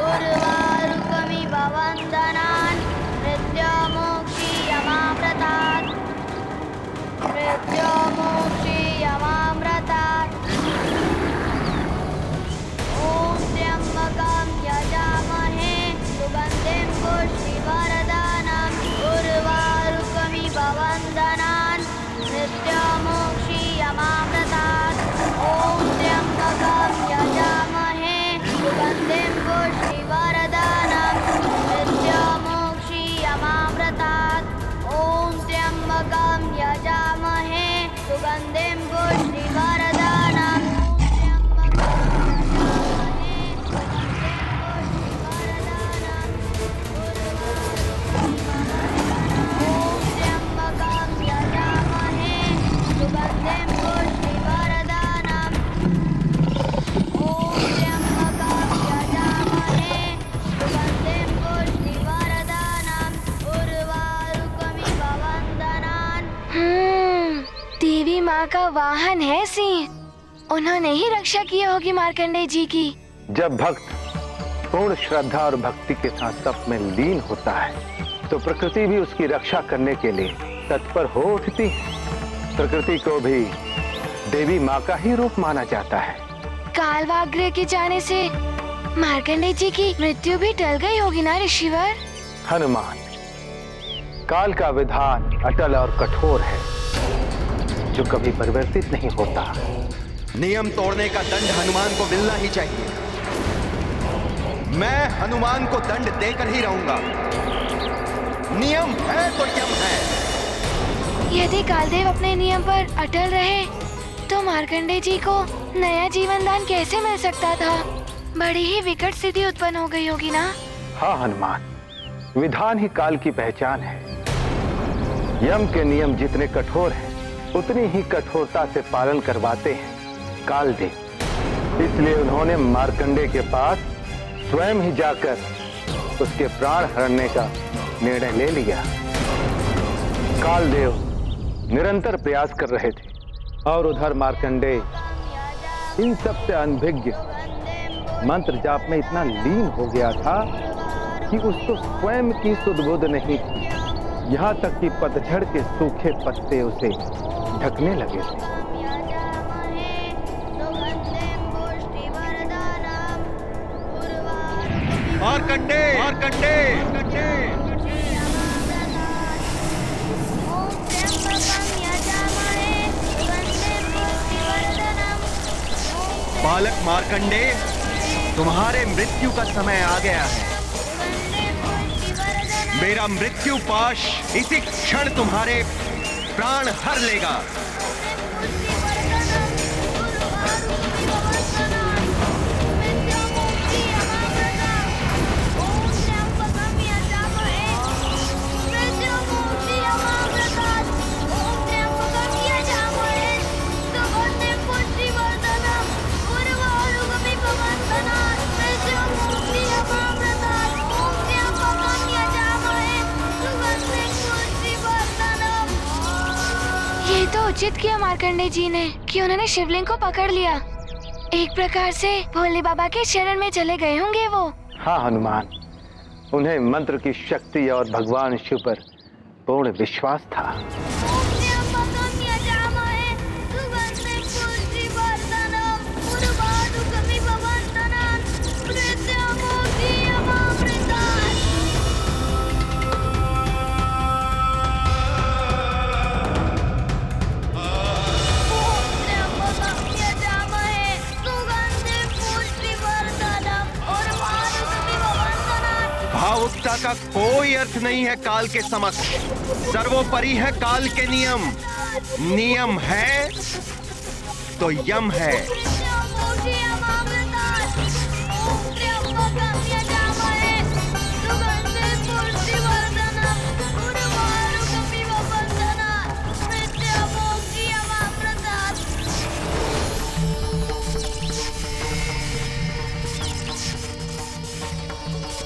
उर्वारुकमिव वन्दनान् मृत्युमोक्षीयमामृतात् मृत्युमोक्षीयमामृतात् ॐ त्र्यम्बकं यजामहे सुगन्धिं पुष्टिवर्धनम् उर्वारुकमिव वन्दनान् मृत्युमोक्षीयमामृतात् ॐ त्र्यम्बकं यजामहे सुगन्धिं पुष्टिवर्धनम् मृत्युमोक्षीयमामृतात् ॐ त्र्यम्बकं यजामहे सुगन्धिं पुष्टिवर्धनम् देवी माँ का वाहन है सिंह। उन्होंने ही रक्षा की होगी मार्कंडेय जी की। जब भक्त पूर्ण श्रद्धा और भक्ति के साथ तप में लीन होता है तो प्रकृति भी उसकी रक्षा करने के लिए तत्पर हो उठती है। प्रकृति को भी देवी माँ का ही रूप माना जाता है। कालवाग्र के जाने से मार्कंडेय जी की मृत्यु भी टल गई होगी ना ऋषिवर? हनुमान, काल का विधान अटल और कठोर है जो कभी परिवर्तित नहीं होता। नियम तोड़ने का दंड हनुमान को मिलना ही चाहिए। मैं हनुमान को दंड देकर ही रहूंगा। नियम है तो यम है। यदि कालदेव अपने नियम पर अटल रहे तो मार्कंडेय जी को नया जीवन दान कैसे मिल सकता था? बड़ी ही विकट स्थिति उत्पन्न हो गई होगी ना? हाँ हनुमान, विधान ही काल की पहचान है। यम के नियम जितने कठोर हैं उतनी ही कठोरता से पालन करवाते हैं कालदेव। इसलिए उन्होंने मार्कंडेय के पास स्वयं ही जाकर उसके प्राण हरने का निर्णय ले लिया। कालदेव निरंतर प्रयास कर रहे थे और उधर मार्कंडेय इन सब से अनभिज्ञ मंत्र जाप में इतना लीन हो गया था कि उसको स्वयं की सुध-बुध नहीं थी। यहाँ तक कि पतझड़ के सूखे पत्ते उसे ढकने लगे थे। मार्कंडेय, मार्कंडेय, बालक मार्कंडेय, तुम्हारे मृत्यु का समय आ गया है। मेरा मृत्यु पाश इसी क्षण तुम्हारे प्राण हर लेगा। ये तो उचित किया मार्कंडेय जी ने कि उन्होंने शिवलिंग को पकड़ लिया। एक प्रकार से भोले बाबा के शरण में चले गए होंगे वो। हाँ हनुमान, उन्हें मंत्र की शक्ति और भगवान शिव पर पूर्ण विश्वास था। वीरता का कोई अर्थ नहीं है काल के समक्ष। सर्वोपरि है काल के नियम। नियम है तो यम है।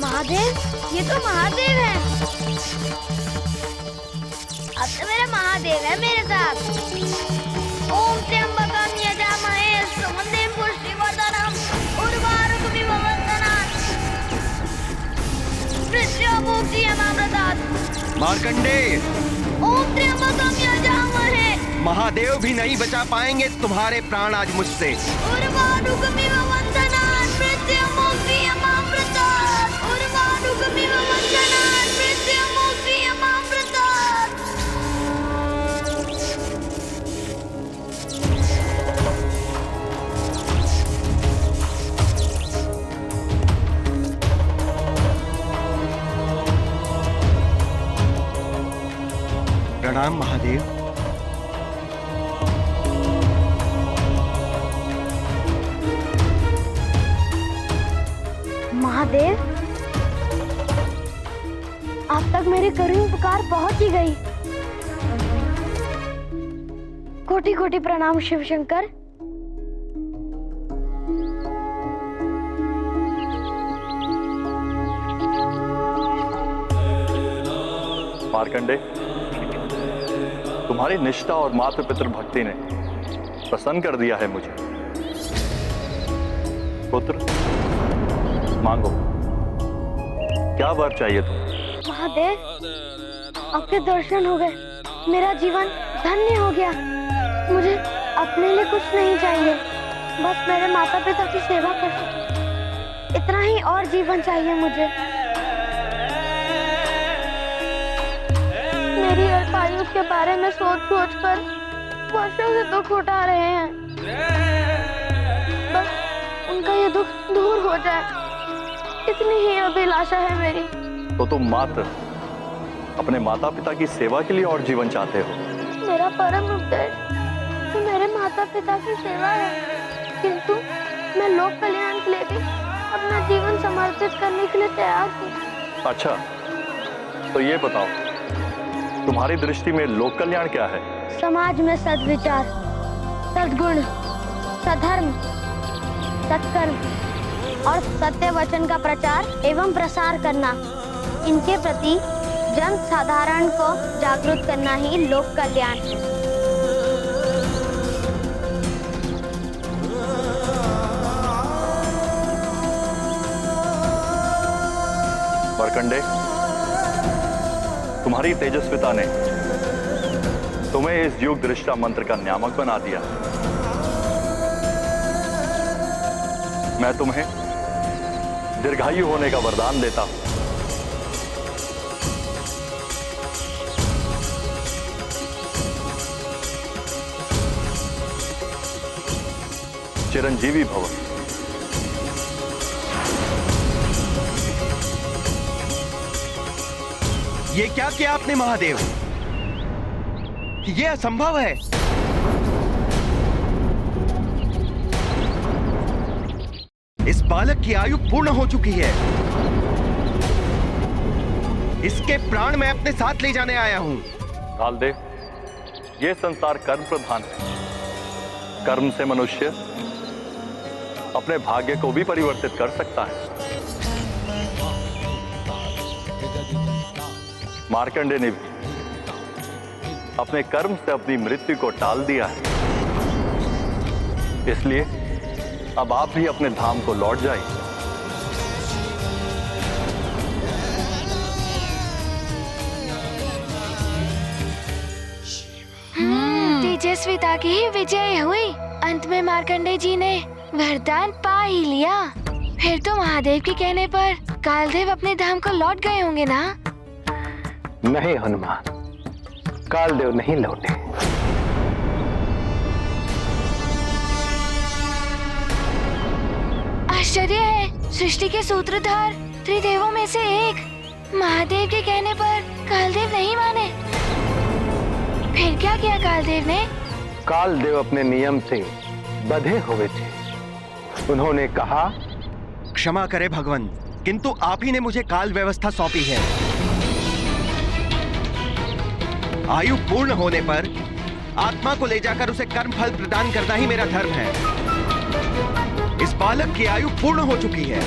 महादेव, ये तो महादेव है। अब तो मेरा महादेव है मेरे साथ। ओम त्र्यंबकम यजामहे सुगंधिं पुष्टिवर्धनम् उर्वारुकमिव बन्धनात् मृत्युमुक्षीयमामृतात्। मार्कंडेय, ओम त्र्यंबकम यजामहे। महादेव भी नहीं बचा पाएंगे तुम्हारे प्राण आज मुझसे। उर्वारुकमिव बन्धनात् मृत्युमुक्षीयमामृतात्। उर्वारुकमिव बन्धनात् मृत्युमुक्षीयमामृतात्। प्रणाम महादेव। महादेव, आप तक मेरी करुण पुकार पहुंच ही गई। कोटि कोटि प्रणाम शिव शंकर। मार्कंडे, तुम्हारी निष्ठा और मातृ पितृ भक्ति ने प्रसन्न कर दिया है मुझे। पुत्र, मांगो, क्या वर चाहिए तुम? महादेव, आपके दर्शन हो गए, मेरा जीवन धन्य हो गया। मुझे अपने लिए कुछ नहीं चाहिए, बस मेरे माता पिता की सेवा कर सके, इतना ही और जीवन चाहिए मुझे। मेरी अल्पायु के बारे में सोच सोच कर वर्षों से दुख उठा रहे हैं। बस उनका ये दुख दूर हो जाए, इतनी ही अभिलाषा है मेरी। तो तुम मात्र अपने माता पिता की सेवा के लिए और जीवन चाहते हो? मेरा परम उद्देश्य तो मेरे माता पिता की सेवा है, किंतु मैं लोक कल्याण के लिए भी अपना जीवन समर्पित करने के लिए तैयार हूँ। अच्छा, तो ये बताओ, तुम्हारी दृष्टि में लोक कल्याण क्या है? समाज में सद्विचार, सद्गुण, सधर्म, सत्कर्म और सत्य वचन का प्रचार एवं प्रसार करना, इनके प्रति जन साधारण को जागरूक करना ही लोक कल्याण है। मार्कंडे, तुम्हारी तेजस्विता ने तुम्हें इस युग दृष्टा मंत्र का नियामक बना दिया। मैं तुम्हें दीर्घायु होने का वरदान देता हूं। चिरंजीवी भव। ये क्या किया आपने महादेव? ये असंभव है। इस बालक की आयु पूर्ण हो चुकी है। इसके प्राण मैं अपने साथ ले जाने आया हूं। कालदेव, ये संसार कर्म प्रधान है। कर्म से मनुष्य अपने भाग्य को भी परिवर्तित कर सकता है। मार्कंडे ने भी अपने कर्म से अपनी मृत्यु को टाल दिया है, इसलिए अब आप भी अपने धाम को लौट जाइए। तेजस्विता की ही विजय हुई। अंत में मार्कंडे जी ने वरदान पा ही लिया। फिर तो महादेव के कहने पर कालदेव अपने धाम को लौट गए होंगे ना? नहीं हनुमान, कालदेव नहीं लौटे। आश्चर्य है, सृष्टि के सूत्रधार त्रिदेवों में से एक महादेव के कहने पर कालदेव नहीं माने। फिर क्या किया कालदेव ने? कालदेव अपने नियम से बंधे हुए थे। उन्होंने कहा, क्षमा करे भगवान, किंतु आप ही ने मुझे काल व्यवस्था सौंपी है। आयु पूर्ण होने पर आत्मा को ले जाकर उसे कर्म फल प्रदान करना ही मेरा धर्म है। इस बालक की आयु पूर्ण हो चुकी है,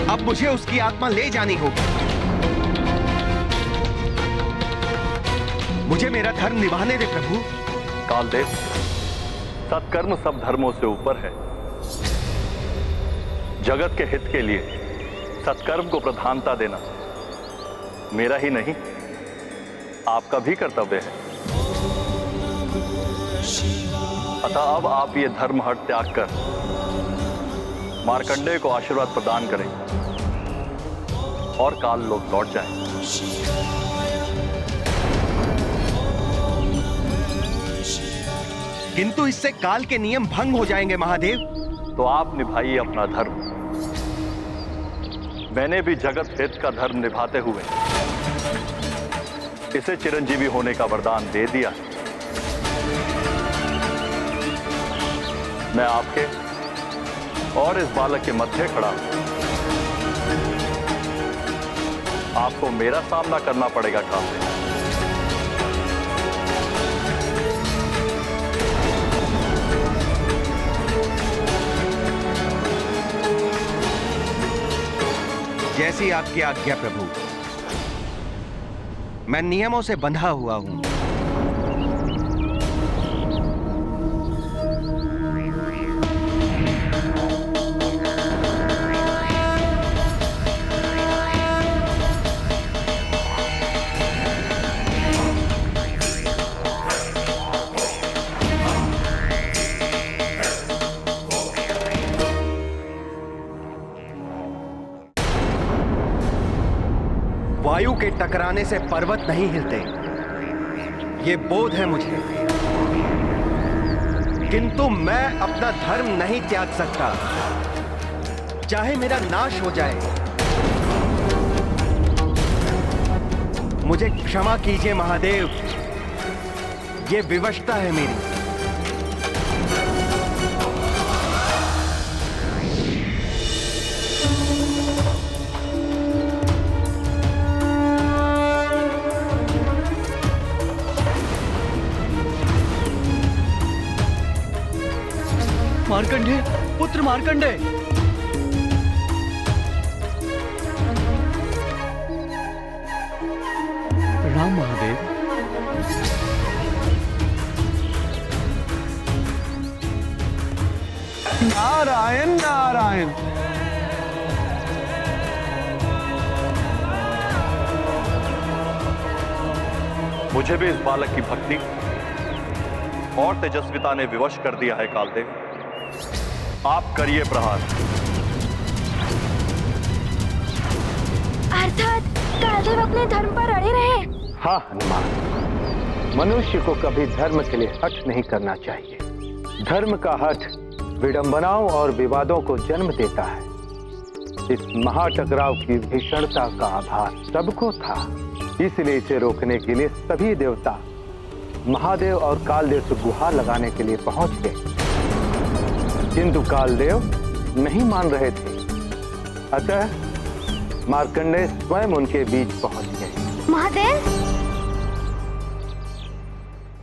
अब मुझे उसकी आत्मा ले जानी होगी। मुझे मेरा धर्म निभाने दे प्रभु। कालदेव, सत्कर्म सब धर्मों से ऊपर है। जगत के हित के लिए सत्कर्म को प्रधानता देना मेरा ही नहीं, आपका भी कर्तव्य है। अतः अब आप ये धर्म हट त्याग कर मार्कंडेय को आशीर्वाद प्रदान करें और काल लोक लौट जाएं। किंतु इससे काल के नियम भंग हो जाएंगे महादेव। तो आप निभाइए अपना धर्म। मैंने भी जगत हित का धर्म निभाते हुए इसे चिरंजीवी होने का वरदान दे दिया। मैं आपके और इस बालक के मध्य खड़ा हूं। आपको मेरा सामना करना पड़ेगा कालदेव। जैसी आपकी आज्ञा प्रभु। मैं नियमों से बंधा हुआ हूं। वायु के टकराने से पर्वत नहीं हिलते, ये बोध है मुझे। किंतु मैं अपना धर्म नहीं त्याग सकता, चाहे मेरा नाश हो जाए। मुझे क्षमा कीजिए महादेव, ये विवशता है मेरी। मार्कंडेय, पुत्र मार्कंडेय। प्रणाम महादेव। नारायण नारायण। मुझे भी इस बालक की भक्ति और तेजस्विता ने विवश कर दिया है कालदेव। आप करिए प्रहार। अर्थात कालदेव अपने धर्म पर अड़े रहे। हाँ हनुमान, मनुष्य को कभी धर्म के लिए हठ नहीं करना चाहिए। धर्म का हठ विडंबनाओं और विवादों को जन्म देता है। इस महाटकराव की भीषणता का आभास सबको था, इसलिए इसे रोकने के लिए सभी देवता महादेव और कालदेव से गुहार लगाने के लिए पहुंच गए। किंतु कालदेव नहीं मान रहे थे, अतः मार्कंडेय स्वयं उनके बीच पहुंच गए। महादेव,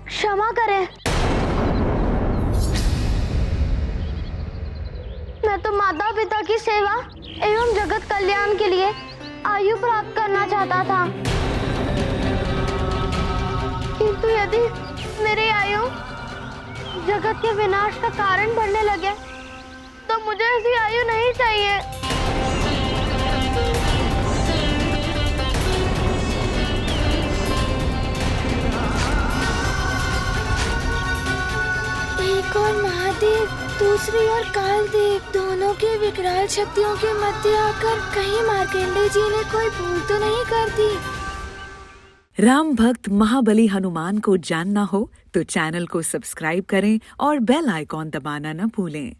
क्षमा करें। मैं तो माता पिता की सेवा एवं जगत कल्याण के लिए आयु प्राप्त करना चाहता था, किंतु यदि मेरी आयु जगत के विनाश का कारण बनने लगे तो मुझे ऐसी आयु नहीं चाहिए। एक और महादेव, दूसरी ओर कालदेव, दोनों के विकराल शक्तियों के मध्य आकर कहीं मार्कंडेय जी ने कोई भूल तो नहीं कर दी। राम भक्त महाबली हनुमान को जानना हो तो चैनल को सब्सक्राइब करें और बेल आइकॉन दबाना न भूलें।